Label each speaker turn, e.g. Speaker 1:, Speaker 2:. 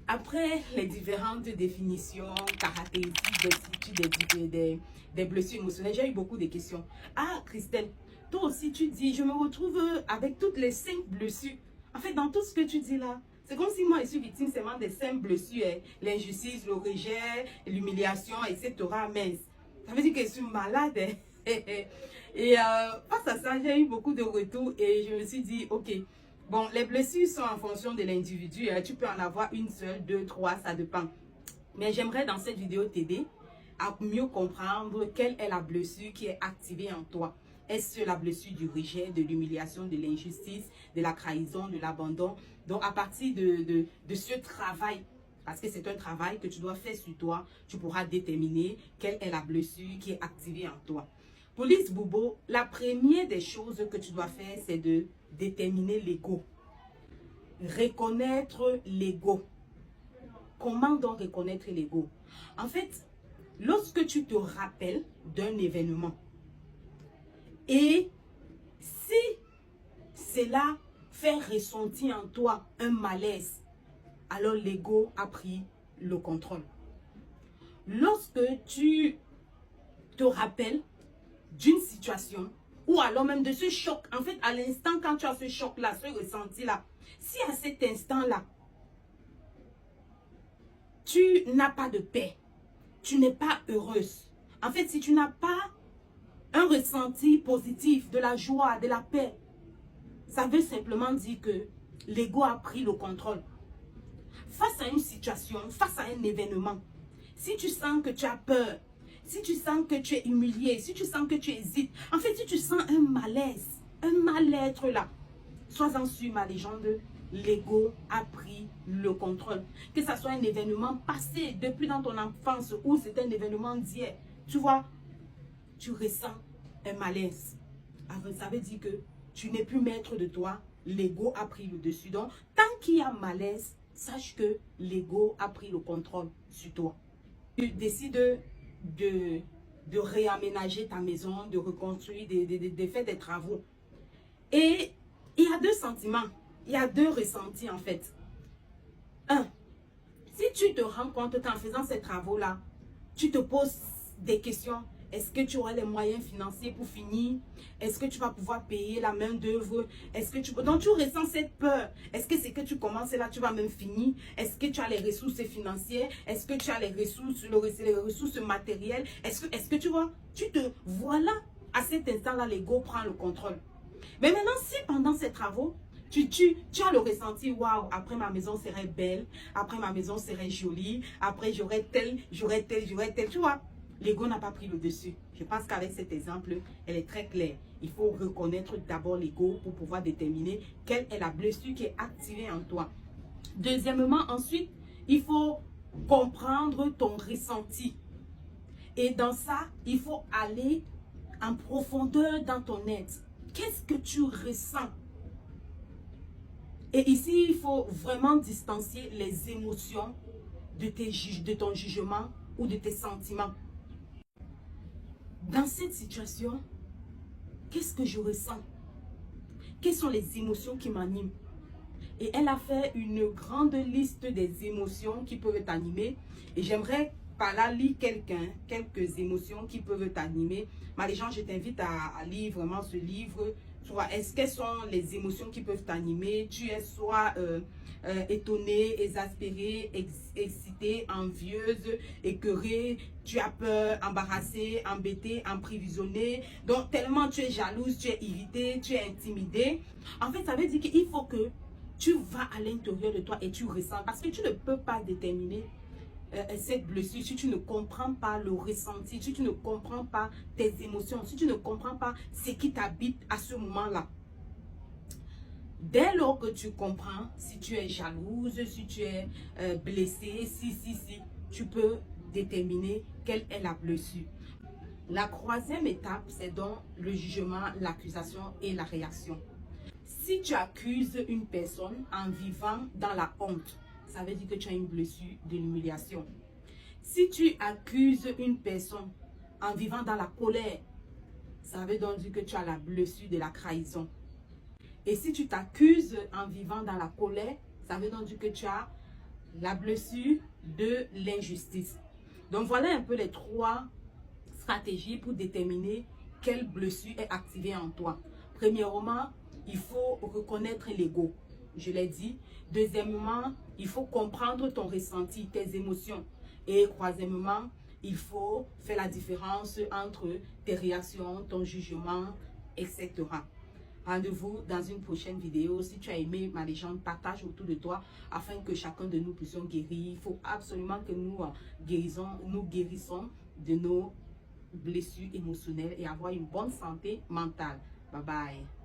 Speaker 1: Après les différentes définitions, caractéristiques des blessures émotionnelles, j'ai eu beaucoup de questions. Ah, Christelle, toi aussi tu dis, je me retrouve avec toutes les 5 blessures. En fait, dans tout ce que tu dis là, c'est comme si moi je suis victime seulement des 5 blessures. Hein. L'injustice, le rejet, l'humiliation, etc. Mince. Ça veut dire que je suis malade. Hein. Et face à ça, j'ai eu beaucoup de retours et je me suis dit, ok. Bon, les blessures sont en fonction de l'individu. Hein. Tu peux en avoir une seule, deux, trois, ça dépend. Mais j'aimerais dans cette vidéo t'aider à mieux comprendre quelle est la blessure qui est activée en toi. Est-ce la blessure du rejet, de l'humiliation, de l'injustice, de la trahison, de l'abandon? Donc, à partir de ce travail, parce que c'est un travail que tu dois faire sur toi, tu pourras déterminer quelle est la blessure qui est activée en toi. Police Bobo, la première des choses que tu dois faire, c'est de déterminer l'ego. Reconnaître l'ego. Comment donc reconnaître l'ego? En fait, lorsque tu te rappelles d'un événement et si cela fait ressentir en toi un malaise, alors l'ego a pris le contrôle. Lorsque tu te rappelles d'une situation ou alors même de ce choc, en fait, à l'instant quand tu as ce choc-là, ce ressenti-là, si à cet instant-là, tu n'as pas de paix, tu n'es pas heureuse, en fait, si tu n'as pas un ressenti positif, de la joie, de la paix, ça veut simplement dire que l'ego a pris le contrôle. Face à une situation, face à un événement, si tu sens que tu as peur, si tu sens que tu es humilié, si tu sens que tu hésites, en fait, si tu sens un malaise, un mal-être là, sois-en sûr, ma légende, l'ego a pris le contrôle. Que ce soit un événement passé depuis dans ton enfance ou c'est un événement d'hier, tu vois, tu ressens un malaise. Alors, ça veut dire que tu n'es plus maître de toi, l'ego a pris le dessus. Donc, tant qu'il y a malaise, sache que l'ego a pris le contrôle sur toi. Tu décides de réaménager ta maison, de reconstruire, de faire des travaux. Et il y a deux sentiments, il y a deux ressentis en fait. Un, si tu te rends compte qu'en faisant ces travaux-là, tu te poses des questions. Est-ce que tu auras les moyens financiers pour finir? Est-ce que tu vas pouvoir payer la main d'œuvre? Est-ce que tu... Donc tu ressens cette peur. Est-ce que c'est que tu commences là, tu vas même finir? Est-ce que tu as les ressources financières? Est-ce que tu as les ressources matérielles? Est-ce que tu vois? Tu te... Voilà, à cet instant-là, l'ego prend le contrôle. Mais maintenant, si pendant ces travaux, tu as le ressenti, waouh, après ma maison serait belle, après ma maison serait jolie, après j'aurais tel, tu vois. L'ego n'a pas pris le dessus. Je pense qu'avec cet exemple, elle est très claire. Il faut reconnaître d'abord l'ego pour pouvoir déterminer quelle est la blessure qui est activée en toi. Deuxièmement, ensuite, il faut comprendre ton ressenti. Et dans ça, il faut aller en profondeur dans ton être. Qu'est-ce que tu ressens? Et ici, il faut vraiment distancier les émotions de ton jugement ou de tes sentiments. Dans cette situation, qu'est-ce que je ressens? Quelles sont les émotions qui m'animent? Et elle a fait une grande liste des émotions qui peuvent t'animer. Et j'aimerais par là lire quelques émotions qui peuvent t'animer. Mais les gens, je t'invite à lire vraiment ce livre. Quelles sont les émotions qui peuvent t'animer? Tu es soit étonné, exaspéré, excité, envieuse, écœurée, tu as peur, embarrassé, embêté, emprisonné. Donc tellement tu es jalouse, tu es irritée, tu es intimidée. En fait, ça veut dire qu'il faut que tu vas à l'intérieur de toi et tu ressens. Parce que tu ne peux pas déterminer cette blessure si tu ne comprends pas le ressenti, si tu ne comprends pas tes émotions, si tu ne comprends pas ce qui t'habite à ce moment-là. Dès lors que tu comprends, si tu es jalouse, si tu es blessée, si, tu peux déterminer quelle est la blessure. La troisième étape, c'est donc le jugement, l'accusation et la réaction. Si tu accuses une personne en vivant dans la honte, ça veut dire que tu as une blessure de l'humiliation. Si tu accuses une personne en vivant dans la colère, ça veut donc dire que tu as la blessure de la trahison. Et si tu t'accuses en vivant dans la colère, ça veut donc dire que tu as la blessure de l'injustice. Donc voilà un peu les 3 stratégies pour déterminer quelle blessure est activée en toi. Premièrement, il faut reconnaître l'ego. Je l'ai dit. Deuxièmement, il faut comprendre ton ressenti, tes émotions. Et troisièmement, il faut faire la différence entre tes réactions, ton jugement, etc. Rendez-vous dans une prochaine vidéo. Si tu as aimé ma légende, partage autour de toi afin que chacun de nous puissions guérir. Il faut absolument que nous guérissons de nos blessures émotionnelles et avoir une bonne santé mentale. Bye bye.